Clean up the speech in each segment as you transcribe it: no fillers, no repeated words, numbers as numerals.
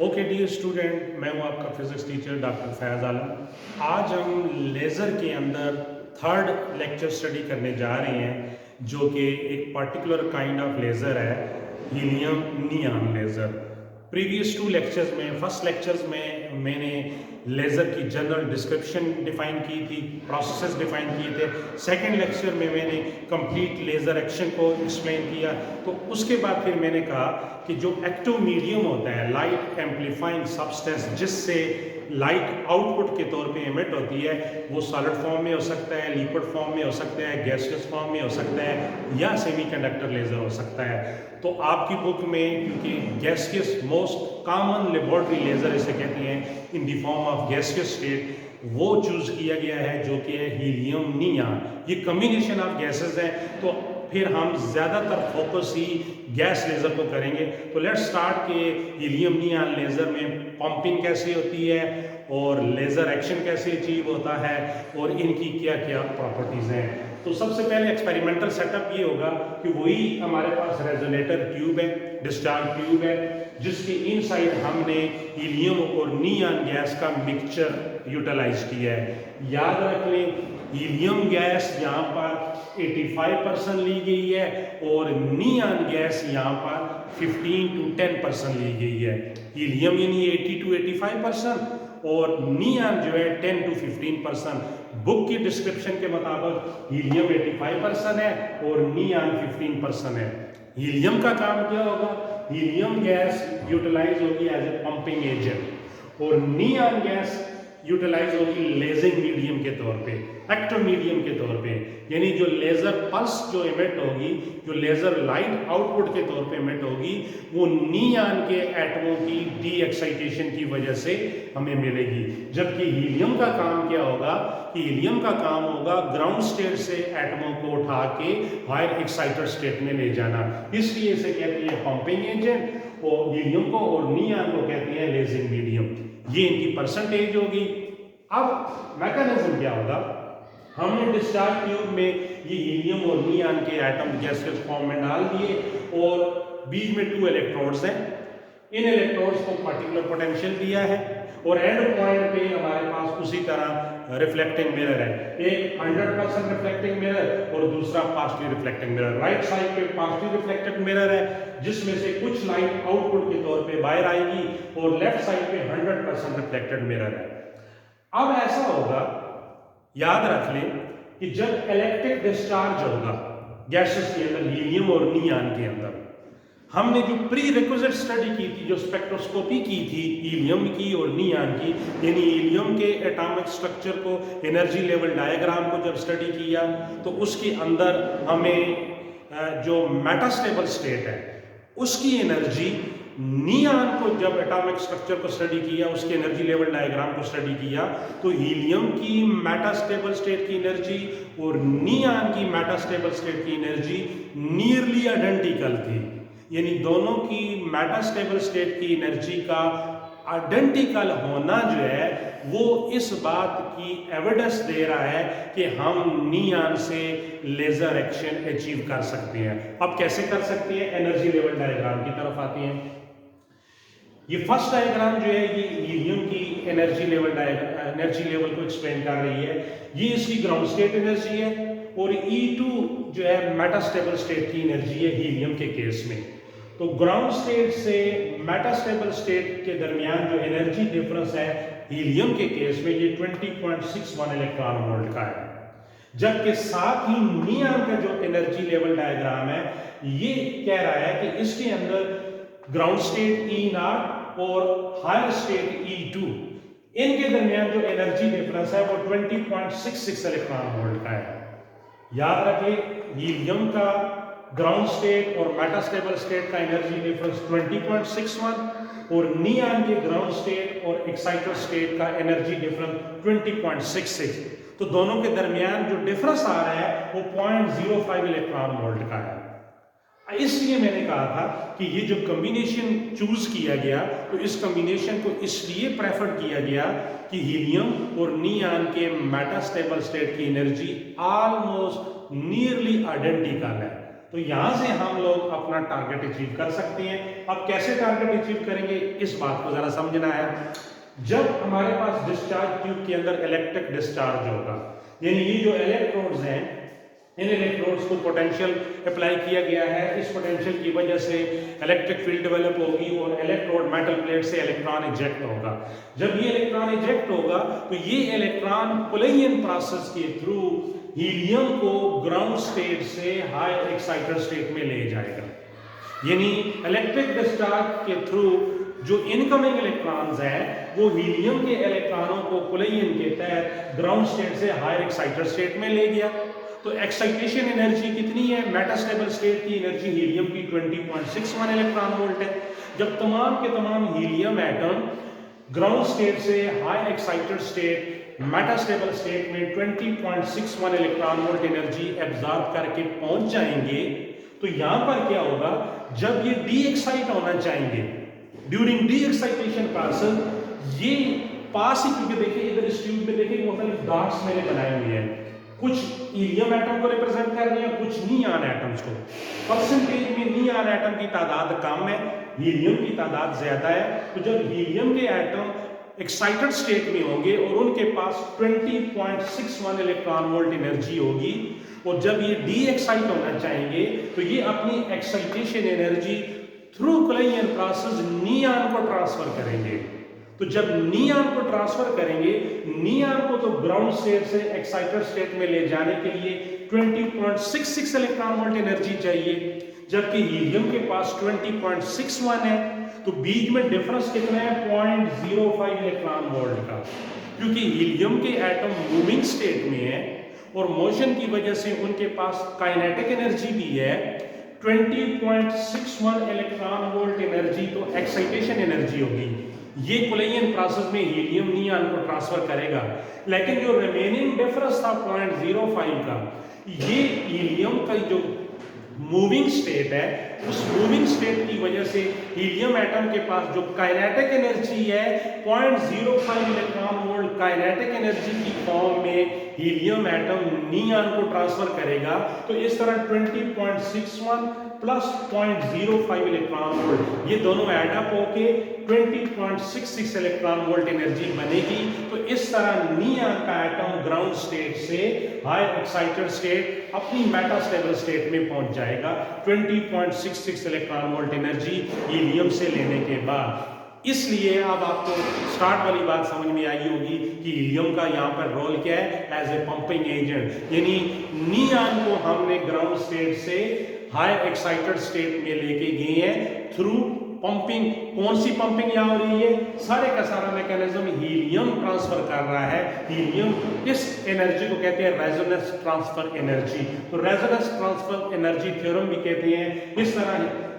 Okay dear student, मैं हूं आपका फिजिक्स टीचर डॉक्टर फैज़ आलम। आज हम लेज़र के अंदर थर्ड लेक्चर स्टडी करने जा रहे हैं, जो कि एक पर्टिकुलर काइंड ऑफ लेज़र है, helium neon laser. Previous to lectures में, फर्स्ट लेक्चर्स में मैंने लेज़र की जनरल डिस्क्रिप्शन डिफ़ाइन की थी, प्रोसेसेस डिफ़ाइन किए थे। सेकंड लेक्चर में मैंने कंप्लीट लेज़र एक्शन को एक्सप्लेन किया। तो उसके बाद फिर मैंने कहा कि जो एक्टिव मीडियम होता है, लाइट एम्पलीफाइंग सब्सटेंस, जिससे लाइट आउटपुट के तौर पे एमिट होती है, वो सॉलिड फॉर्म में हो सकता है, लिक्विड फॉर्म में हो सकता है, गैसियस फॉर्म में हो सकता है, या सेमीकंडक्टर लेज़र हो सकता है। तो आपकी बुक में, क्योंकि gaseous most common laboratory laser इसे कहते हैं in the form of gaseous state, वो चूज किया गया है, जो कि है हीलियम नियॉन। ये कम्बिनेशन ऑफ गैसेस है, तो फिर हम ज़्यादातर फोकस ही गैस लेज़र को करेंगे। तो लेट्स स्टार्ट के हीलियम नियॉन लेज़र में पंपिंग कैसे होती है और लेज़र एक्शन कैसे अचीव होता है और इनकी क्या क्या प्रॉपर्टीज़ हैं। तो सबसे पहले एक्सपेरिमेंटल सेटअप ये होगा कि वही हमारे पास रेजोनेटर ट्यूब है, डिस्चार्ज ट्यूब है, जिसके इनसाइड हमने हीलियम और नियॉन गैस का मिक्सचर यूटिलाइज किया है। याद रख लें, हीलियम गैस यहाँ पर 85% ली गई है और नियॉन गैस यहाँ पर 15 to 10% ली गई है। हीलियम यानी 80 to 85% और नियॉन जो है 10 to 15%। बुक की डिस्क्रिप्शन के मुताबिक हीलियम 85% है और नियॉन 15% है। हीलियम का काम क्या होगा? हीलियम गैस यूटिलाइज होगी एज ए पंपिंग एजेंट और नियॉन गैस यूटिलाइज होगी लेजिंग मीडियम के तौर पे, एक्टिव मीडियम के तौर पे। यानी जो लेजर पल्स जो एमिट होगी, जो लेजर लाइट आउटपुट के तौर पे एमिट होगी, वो नियॉन के एटमों की डी एक्साइटेशन की वजह से हमें मिलेगी। जबकि हीलियम का काम क्या होगा कि हीलियम का काम होगा ग्राउंड स्टेट से एटमों को उठा के हायर एक्साइटेड स्टेट में ले जाना। इसलिए इसे कहते हैं पंपिंग एजेंट और हीलियम को, और नियॉन को कहते हैं लेजिंग मीडियम। ये इनकी परसेंटेज होगी। अब मैकेनिज्म क्या होगा? हमने डिस्चार्ज ट्यूब में ये हीलियम और नियॉन के एटम गैसियस फॉर्म में डाल दिए और बीच में 2 इलेक्ट्रोड्स हैं। इन इलेक्ट्रोड्स को पर्टिकुलर पोटेंशियल दिया है और एंड पॉइंट पे हमारे पास उसी तरह रिफ्लेक्टिंग मिरर है, एक 100% रिफ्लेक्टिंग मिरर और दूसरा partially reflecting mirror. Right side पे पार्शियली रिफ्लेक्टेड मिरर है, जिसमें से कुछ लाइट आउटपुट के तौर पे बाहर आएगी, और लेफ्ट साइड पे 100% रिफ्लेक्टेड मिरर है। अब ऐसा होगा, याद रख लें कि जब इलेक्ट्रिक डिस्चार्ज होगा गैसेस के अंदर, हीलियम और नियॉन के अंदर, हमने जो प्री रिक्विजिट स्टडी की थी, जो स्पेक्ट्रोस्कोपी की थी हीलियम की और नियॉन की, यानी हीलियम के एटॉमिक स्ट्रक्चर को, एनर्जी लेवल डायग्राम को जब स्टडी किया, तो उसके अंदर हमें जो मेटास्टेबल स्टेट है उसकी एनर्जी, नियॉन को जब एटॉमिक स्ट्रक्चर को स्टडी किया, उसके एनर्जी लेवल डायग्राम को स्टडी किया, तो हीलियम की मेटास्टेबल स्टेट की एनर्जी और नियॉन की मेटास्टेबल स्टेट की एनर्जी नियरली आइडेंटिकल थी। यानी दोनों की मेटास्टेबल स्टेट की एनर्जी का आइडेंटिकल होना जो है, वो इस बात की एविडेंस दे रहा है कि हम नियॉन से लेजर एक्शन अचीव कर सकते हैं। अब कैसे कर सकते हैं? एनर्जी लेवल डायग्राम की तरफ आते हैं। ये फर्स्ट डायग्राम जो है, ये हीलियम की एनर्जी लेवल को एक्सप्लेन कर रही है। ये इसकी ग्राउंड स्टेट एनर्जी है और E2 जो है मेटास्टेबल स्टेट की एनर्जी है हीलियम के केस में। तो ग्राउंड स्टेट से मेटास्टेबल स्टेट के दरमियान जो एनर्जी डिफरेंस है हीलियम के केस में, ये 20.61 इलेक्ट्रॉन वोल्ट का है। जबकि साथ ही नियॉन का जो एनर्जी लेवल डायग्राम है, ये कह रहा है कि इसके अंदर ग्राउंड स्टेट E0 और हायर स्टेट E2, इनके दरमियान जो एनर्जी डिफरेंस है वो 20.66 इलेक्ट्रॉन वोल्ट का है। याद रखिए, हीलियम का ग्राउंड स्टेट और मेटास्टेबल स्टेट का एनर्जी डिफरेंस 20.61 और नियॉन के ग्राउंड स्टेट और एक्साइटेड स्टेट का एनर्जी डिफरेंस 20.66। तो दोनों के दरमियान जो डिफरेंस आ रहा है वो 0.05 इलेक्ट्रॉन वोल्ट का है। इसलिए मैंने कहा था कि ये जो कॉम्बिनेशन चूज किया गया, तो इस कॉम्बिनेशन को इसलिए प्रेफर किया गया कि हीलियम और नियॉन के मेटास्टेबल स्टेट की एनर्जी ऑलमोस्ट नियरली आइडेंटिकल है। तो तो यहाँ से हम लोग अपना टारगेट अचीव कर सकते हैं। अब कैसे टारगेट अचीव करेंगे, इस बात को जरा समझना है। जब हमारे पास डिस्चार्ज ट्यूब के अंदर इलेक्ट्रिक डिस्चार्ज होगा, यानी ये जो इलेक्ट्रोड्स हैं, इन इलेक्ट्रोड्स को पोटेंशियल अप्लाई किया गया है, इस पोटेंशियल की वजह से इलेक्ट्रिक फील्ड डेवलप होगी और इलेक्ट्रोड मेटल प्लेट से इलेक्ट्रॉन इजेक्ट होगा। जब ये इलेक्ट्रॉन इजेक्ट होगा तो ये इलेक्ट्रॉन पुलेयन प्रोसेस के थ्रू हीलियम को ग्राउंड स्टेट से हाई एक्साइटेड स्टेट में ले जाएगा। यानी इलेक्ट्रिक डिस्चार्ज के थ्रू जो इनकमिंग इलेक्ट्रॉन्स हैं वो हीलियम के इलेक्ट्रॉनों को पुलेयन के तहत ग्राउंड स्टेट से हायर एक्साइटेड स्टेट में ले गया। तो एक्साइटेशन एनर्जी कितनी है? मेटास्टेबल स्टेट की एनर्जी हीलियम की 20.61 इलेक्ट्रॉन वोल्ट है। जब तमाम के तमाम हीलियम एटम ग्राउंड स्टेट से high excited state metastable state में 20.61 इलेक्ट्रॉन वोल्ट एनर्जी एब्जॉर्ब करके पहुंच जाएंगे, तो यहां पर क्या होगा, जब ये डी एक्साइट होना चाहेंगे ड्यूरिंग डी एक्साइटेशन प्रोसेस, ये पास ही, क्योंकि देखिए इधर इस ट्यूब में देखिए मुख्तलिफ डॉट्स मैंने बनाए हुए हैं, कुछ हीलियम एटम को रिप्रेजेंट कर रहे हैं, कुछ नियॉन एटम्स को। परसेंटेज में नियॉन एटम की तादाद कम है, हीलियम की तादाद ज्यादा है। तो जब हीलियम के एटम एक्साइटेड स्टेट में होंगे और उनके पास 20.61 इलेक्ट्रॉन वोल्ट एनर्जी होगी, और जब ये डी एक्साइट होना चाहेंगे तो ये अपनी excitation energy through collision process neon को ट्रांसफर करेंगे। तो जब नियॉन को ट्रांसफर करेंगे, नियॉन को तो ग्राउंड स्टेट से एक्साइटेड स्टेट में ले जाने के लिए 20.66 इलेक्ट्रॉन वोल्ट एनर्जी चाहिए, जबकि हीलियम के पास 20.61 है। तो बीच में डिफरेंस कितना है? 0.05 इलेक्ट्रॉन वोल्ट का, क्योंकि हीलियम के एटम मूविंग स्टेट में है और मोशन की वजह से उनके पास काइनेटिक एनर्जी भी है। 20.61 इलेक्ट्रॉन वोल्ट एनर्जी तो एक्साइटेशन एनर्जी होगी, ये कुलेयन प्रोसेस में हीलियम नियॉन को ट्रांसफर करेगा। लेकिन जो रिमेनिंग डिफरेंस था 0.05 का, ये हीलियम का जो मूविंग स्टेट है, उस मूविंग स्टेट की वजह से हीलियम एटम के पास जो काइनेटिक एनर्जी है 0.05 इलेक्ट्रॉन वोल्ट काइनेटिक एनर्जी की फॉर्म में हीलियम एटम नियॉन को ट्रांसफर करेगा। तो इस तरह 20.61 प्लस 0.05 इलेक्ट्रॉन वोल्ट, ये दोनों एडअप होके 20.66 इलेक्ट्रॉन वोल्ट एनर्जी बनेगी। तो इस तरह नियॉन का एटम ग्राउंड स्टेट से हायर एक्साइटेड स्टेट अपनी मेटास्टेबल स्टेट में पहुंच जाएगा 20.66 इलेक्ट्रॉन वोल्ट एनर्जी हीलियम से लेने के बाद। इसलिए अब आपको स्टार्ट वाली बात समझ में आई होगी कि हीलियम का यहाँ पर रोल क्या है, एज ए पंपिंग एजेंट। यानी नियॉन को हमने ग्राउंड स्टेट से हायर एक्साइटेड स्टेट में लेके गए हैं थ्रू पंपिंग। कौन सी पंपिंग यहाँ हो रही है? सारे का सारा मैकेनिज्म हीलियम ट्रांसफर कर रहा है। हीलियम, इस एनर्जी को कहते हैं रेजोनेंस ट्रांसफर एनर्जी। तो रेजोनेंस ट्रांसफर एनर्जी थ्योरम भी कहते हैं। इस तरह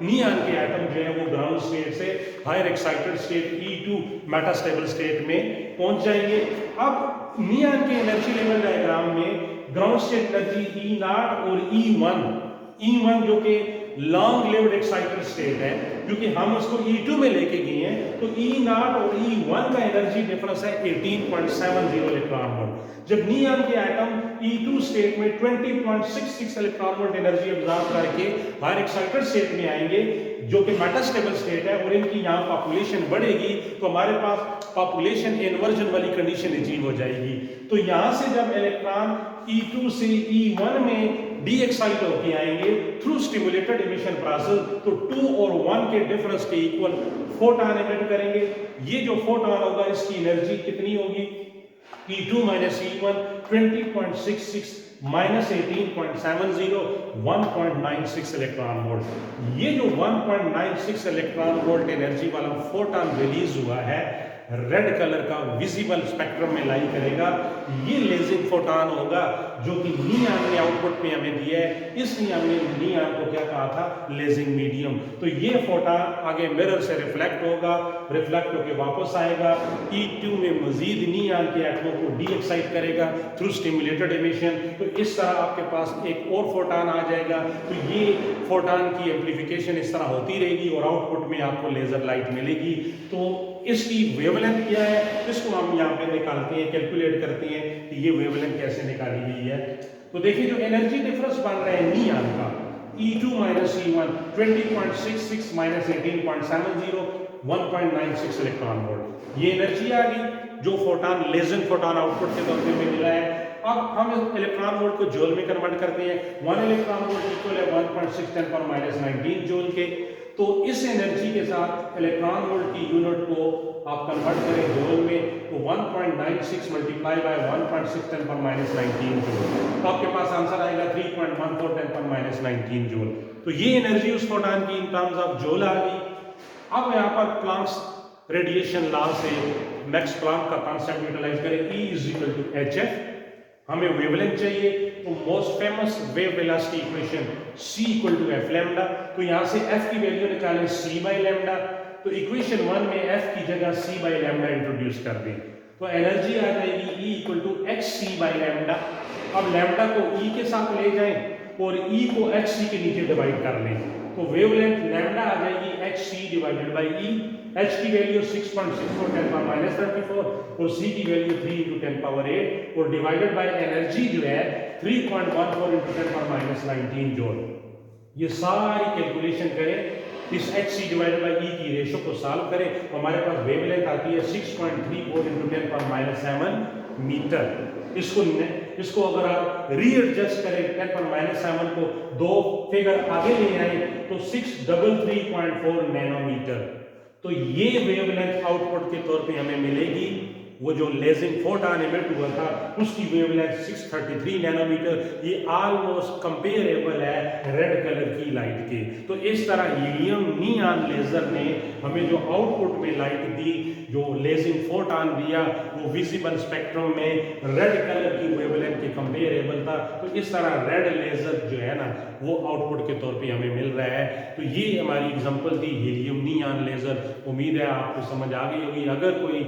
नियॉन के एटम जो है वो ग्राउंड स्टेट से higher excited state E2 metastable state में पहुंच जाएंगे। अब नियॉन के एनर्जी लेवल डायग्राम में ग्राउंड स्टेट एनर्जी E0 और E1 जो कि लॉन्ग लिव्ड एक्साइटेड स्टेट है, क्योंकि हम उसको E2 में लेके गए हैं, तो E0 और E1 का एनर्जी डिफरेंस है 18.70 इलेक्ट्रॉन वोल्ट। जब नियॉन के एटम E2 स्टेट में 20.66 इलेक्ट्रॉन वोल्ट एनर्जी ऑब्जर्व करके हायर एक्साइटेड स्टेट में आएंगे, जो कि मेटास्टेबल स्टेट है, और इनकी यहाँ पॉपुलेशन बढ़ेगी, तो हमारे पास पॉपुलेशन इन्वर्जन वाली कंडीशन अचीव हो जाएगी। तो यहाँ से जब इलेक्ट्रॉन E2 से E1 में डी एक्साइट होके आएंगे थ्रू स्टिमुलेटेड इमिशन प्रोसेस, तो 2 और 1 के डिफरेंस के इक्वल फोटॉन एमिट करेंगे। ये जो फोटॉन होगा इसकी एनर्जी कितनी होगी? E2 minus E1 20.66 minus 18.70 1.96 electron volt. ये जो 1.96 इलेक्ट्रॉन वोल्ट एनर्जी वाला फोटॉन रिलीज हुआ है, रेड कलर का विजिबल स्पेक्ट्रम में लाई करेगा, ये लेजिंग फोटॉन होगा जो कि नियॉन ने आउटपुट में हमें दिया है। इसलिए हमने नियॉन को क्या कहा था? Lazing medium. तो ये फोटॉन आगे मिरर से रिफ्लेक्ट होगा, रिफ्लेक्ट होकर वापस आएगा, E2 में मजीद नियॉन के एटमों को डी एक्साइट करेगा थ्रू स्टिमुलेटेड इमिशन। तो इस तरह आपके पास एक और फोटॉन आ जाएगा। तो ये फोटॉन की एम्प्लीफिकेशन इस तरह होती रहेगी और आउटपुट में आपको लेजर लाइट मिलेगी। तो इसकी वेवलेंथ क्या है, इसको हम यहाँ पे निकालते हैं, कैलकुलेट करते हैं कि ये वेवलेंथ कैसे निकाली गई है। तो देखिए जो एनर्जी डिफरेंस बन रहा है नियॉन का, E2 minus E1 20.66 minus 18.70 1.96 electron volt. ये एनर्जी आ गई जो फोटॉन लेजर फोटॉन आउटपुट के तौर पे हमें मिला है। अब हम इलेक्ट्रॉन वोल्ट को जूल में कन्वर्ट करते हैं। 1 इलेक्ट्रॉन वोल्ट इक्वल है 1.6 10 पावर माइनस 19 जूल के। तो इस एनर्जी के साथ इलेक्ट्रॉन वोल्ट की यूनिट को आप कन्वर्ट करें जूल में, तो 1.96 multiply by 1.6 10 power minus 19 joule, तो आपके पास आंसर आएगा 3.14 10 पावर माइनस 19 जूल। तो ये एनर्जी उस फोटॉन की इन टर्म्स ऑफ जूल आ गई। अब यहाँ पर प्लांक्स रेडिएशन लॉ से मैक्स प्लांक का कांस्टेंट यूटिलाइज करें, E is equal to HF। हमें वेवलेंथ चाहिए, तो most famous wave velocity equation C equal to F lambda. तो यहाँ से F की वैल्यू निकालें C बाई लैम्डा। तो इक्वेशन 1 में F की जगह C बाई लैम्डा इंट्रोड्यूस कर दें, तो एनर्जी आ जाएगी E equal to HC by lambda. अब लैम्डा को E के साथ ले जाएं और E को HC के नीचे डिवाइड कर लें, तो वेवलेंथ लैम्डा आ जाएगी HC divided by E। H की वैल्यू 6.64 10 पावर माइनस 34 और C की वैल्यू 3 into 10 पावर 8 और डिवाइडेड बाय एनर्जी जो है 3.14 into 10 पावर माइनस 19 जूल। ये सारी कैलकुलेशन करें, इस HC डिवाइडेड बाय E की रेशो को सॉल्व करें, तो हमारे पास वेवलेंथ आती है 6.34 into 10 पावर माइनस 7 मीटर। इसको अगर आप रीएडजस्ट करें 10 पर माइनस 7 को दो फिगर आगे ले आए तो 633.4 नैनोमीटर। तो ये वेवलेंथ आउटपुट के तौर पे हमें मिलेगी। वो जो लेजिंग फोटॉन इमिट हुआ था उसकी वेवलेंथ 633 नैनोमीटर। ये ऑलमोस्ट कंपेरेबल है रेड कलर की लाइट के। तो इस तरह हीलियम नियॉन लेजर ने हमें जो आउटपुट में लाइट दी, जो लेजिंग फोटॉन दिया, वो विजिबल स्पेक्ट्रम में रेड कलर की वेवलेंथ के कंपेरेबल था। तो इस तरह रेड लेजर जो है ना वो आउटपुट के तौर पे हमें मिल रहा है। तो ये हमारी एग्जांपल थी हीलियम नियॉन लेजर। उम्मीद है आपको समझ आ गई होगी। अगर कोई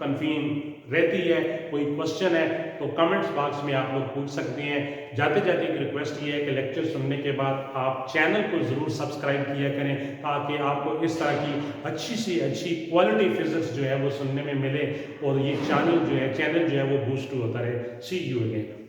कंफ्यूजन रहती है, कोई क्वेश्चन है, तो कमेंट्स बॉक्स में आप लोग पूछ सकते हैं। जाते जाते एक रिक्वेस्ट ये है कि लेक्चर सुनने के बाद आप चैनल को ज़रूर सब्सक्राइब किया करें, ताकि आपको इस तरह की अच्छी से अच्छी क्वालिटी फिजिक्स जो है वो सुनने में मिले और ये चैनल जो है वो बूस्ट होता रहे। सी यू अगेन।